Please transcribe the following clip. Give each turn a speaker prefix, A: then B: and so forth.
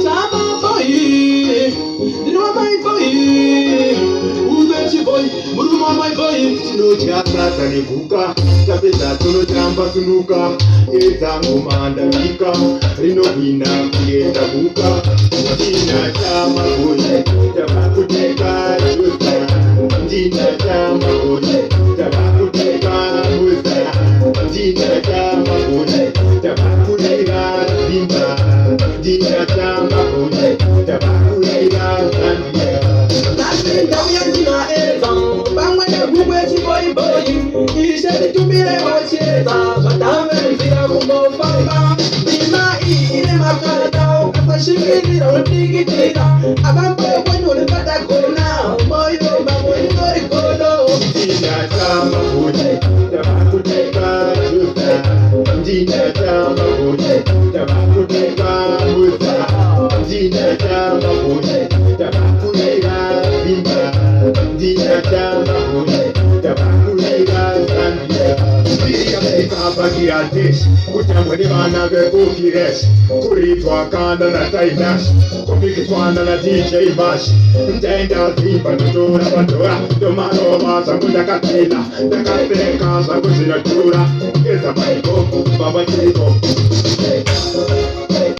A: Chama foi, diruma mai foi, ubechi foi, muruma mai foi, chino chata tanikuka, tapeta tono chamba sunuka, ezangu mandavika, rino vina kulieta buka, jina chama kuje, tabakuteka justa, jina chama kuje, tabakuteka musta, jina chama kuje, tabakuteka dimba. Jina chama kuje, tabakulega sandia. Nasi dawiya jina ezan, bangwene gugwe chiboy boy. Isheri tumire wacheta, katawe mzira kumofamba. Bima ile makata, kafashikiri rotigitira. Abambo kwenu lipata kona, moyo bamweni korikolo. Jina chama kuje, tabakulega justa. Jina chama kuje, tabakulega. Jina chama kuje, tabakulega bimba. Jina chama kuje, tabakulega sandia. Siriya meka Bangladesh, kuchambwe ni bana bekukiresh. Kuritwa kanda na taidash, kupikitwana na DJ Bash. Mtenda zimba nutura bandura, domano masa kujakatila. Nakapeka za kuzina chura, kesa maiko, baba chiko.